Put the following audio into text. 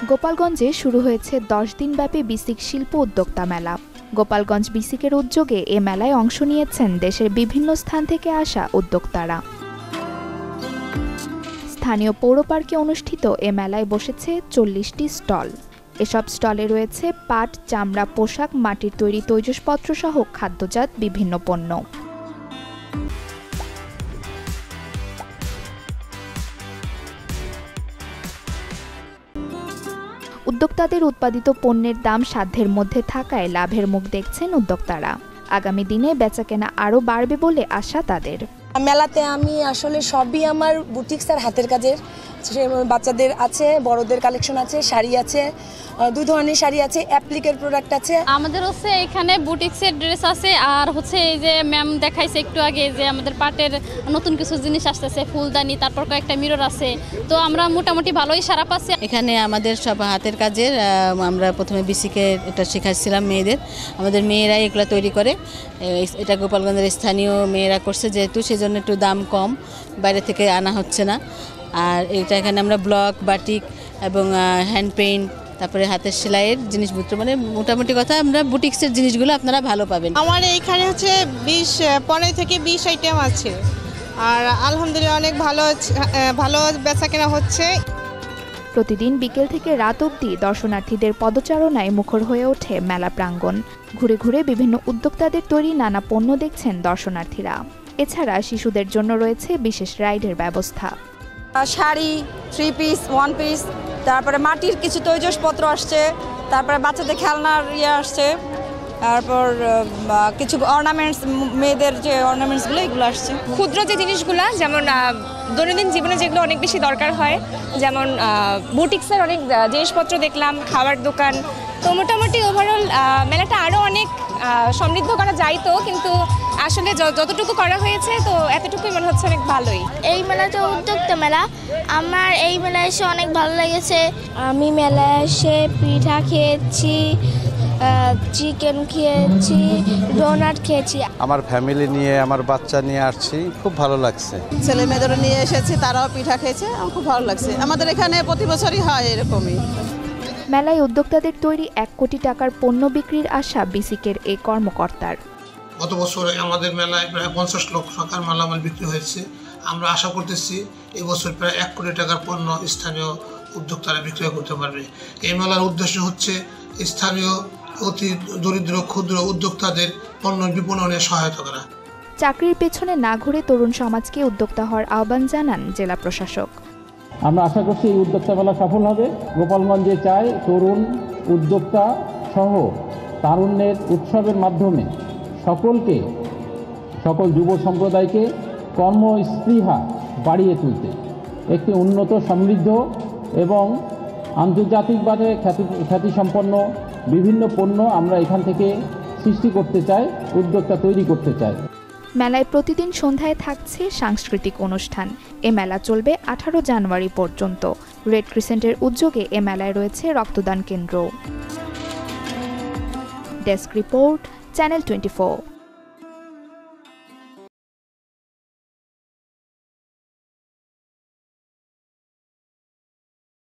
গোপালগঞ্জে শুরু হয়েছে 10 দিনব্যাপী বিসিক শিল্প উদ্যোক্তা মেলা। গোপালগঞ্জ বিসিকের উদ্যোগে এ মেলায় অংশ নিয়েছেন দেশের বিভিন্ন স্থান থেকে আসা উদ্যোক্তারা। স্থানীয় পৌর পার্কে অনুষ্ঠিত এ মেলায় বসেছে 40টি স্টল। এসব স্টলে রয়েছে পাট, চামড়া, পোশাক, মাটির তৈরি তৈজসপত্র সহ খাদ্যজাত বিভিন্ন পণ্য। উদ্যোক্তাদের উৎপাদিত পণ্যের দাম সাধ্যের মধ্যে থাকায় লাভের মুখ দেখছেন উদ্যোক্তারা। আগামী দিনে বেচাকেনা আরও বাড়বে বলে আশা তাদের। মেলাতে আমি আসলে সবই আমার বুটিক্স আর হাতের কাজের, বাচ্চাদের আছে, বড়দের কালেকশন আছে, শাড়ি আছে, 2 ধরনের শাড়ি আছে, অ্যাপ্লিকের প্রোডাক্ট আছে। আমাদের হচ্ছে এখানে বুটিক্সের ড্রেস আছে, আর হচ্ছে এই যে ম্যাম দেখাইছে একটু আগে যে আমাদের পাটের নতুন কিছু জিনিস আসতেছে, ফুলদানি, তারপর কয়েকটা মিরর আছে। তো আমরা মোটামুটি ভালোই সারা পাচ্ছি। এখানে আমাদের সব হাতের কাজের, আমরা প্রথমে বিসিকে এটা শেখাচ্ছিলাম মেয়েদের। আমাদের মেয়েরাই এগুলো তৈরি করে। এটা গোপালগঞ্জের স্থানীয় মেয়েরা করছে, যেহেতু সেজন্য একটু দাম কম, বাইরে থেকে আনা হচ্ছে না। আর এটা এখানে আমরা ব্লক, বাটিক এবং হ্যান্ড পেইন্ট, তারপরে হাতের সেলাইয়ের জিনিসপত্র, মানে মোটামুটি কথা আমরা বুটিক্সের জিনিসগুলো আপনারা ভালো পাবেন। আমার এইখানে হচ্ছে 15 থেকে 20 আইটেম আছে, আর আলহামদুলিল্লাহ অনেক ভালো বেচাকেনা হচ্ছে। প্রতিদিন বিকেল থেকে রাত অবধি দর্শনার্থীদের পদচারণায় মুখর হয়ে ওঠে মেলা প্রাঙ্গণ। ঘুরে ঘুরে বিভিন্ন উদ্যোক্তাদের তৈরি নানা পণ্য দেখছেন দর্শনার্থীরা। এছাড়া শিশুদের জন্য রয়েছে বিশেষ রাইডের ব্যবস্থা। শাড়ি, 3 পিস, 1 পিস, তারপরে মাটির কিছু তৈজসপত্র আসছে, তারপরে বাচ্চাদের খেলনার আসছে, তারপর কিছু অর্নামেন্টস, মেয়েদের যে অর্নামেন্টসগুলো এগুলো আসছে। ক্ষুদ্র যে জিনিসগুলো, যেমন দৈনন্দিন জীবনে যেগুলো অনেক বেশি দরকার হয়, যেমন বুটিক্সের অনেক জিনিসপত্র দেখলাম, খাবার দোকান। তো মোটামুটি ওভারঅল মেলাটা আরও অনেক সমৃদ্ধ করা যাইতো, কিন্তু আসলে যতটুকু করা হয়েছে তো এতটুকুই মনে হচ্ছে অনেক ভালোই। এই মেলাটা উদ্যোক্তা মেলা, আমার এই মেলায় এসে অনেক ভালো লেগেছে। আমি মেলায় এসে পিঠা খেয়েছি, চিকেন খেয়েছি, ডোনাট খেয়েছি। আমার ফ্যামিলি নিয়ে, আমার বাচ্চা নিয়ে আসছি, খুব ভালো লাগছে। ছেলে মেয়েদেরও নিয়ে এসেছি, তারাও পিঠা খেয়েছে, আমার খুব ভালো লাগছে। আমাদের এখানে প্রতি বছরই হয় এরকমই। মেলায় উদ্যোক্তাদের তৈরি 1 কোটি টাকার পণ্য বিক্রির আশা বিসিকের এই কর্মকর্তার। গত বছরে আমাদের মেলায় প্রায় 50 লক্ষ টাকার মালামাল বিক্রি হয়েছে। আমরা আশা করতেছি এবছর প্রায় 1 কোটি টাকার পণ্য স্থানীয় উদ্যোক্তারা বিক্রয় করতে পারবে। এই মেলার উদ্দেশ্য হচ্ছে স্থানীয় অতি দরিদ্র ক্ষুদ্র উদ্যোক্তাদের পণ্য বিপণনে সহায়তা করা। চাকরির পেছনে না ঘুরে তরুণ সমাজকে উদ্যোক্তা হওয়ার আহ্বান জানান জেলা প্রশাসক। আমরা আশা করছি এই উদ্যোক্তা মেলা সফল হবে। গোপালগঞ্জে চাই তরুণ উদ্যোক্তা সহ তারুণ্যের উৎসবের মাধ্যমে সকল যুব সম্প্রদায়কে কর্মস্পৃহা বাড়িয়ে তুলতে, একটি উন্নত, সমৃদ্ধ এবং আন্তর্জাতিকভাবে খ্যাতিসম্পন্ন বিভিন্ন পণ্য আমরা এখান থেকে সৃষ্টি করতে চাই, উদ্যোক্তা তৈরি করতে চাই। মেলায় প্রতিদিন সন্ধ্যায় থাকছে সাংস্কৃতিক অনুষ্ঠান। এ মেলা চলবে 18 জানুয়ারি পর্যন্ত। রেড ক্রিসেন্টের উদ্যোগে এ মেলায় রয়েছে রক্তদান কেন্দ্র। Desk report, channel 24।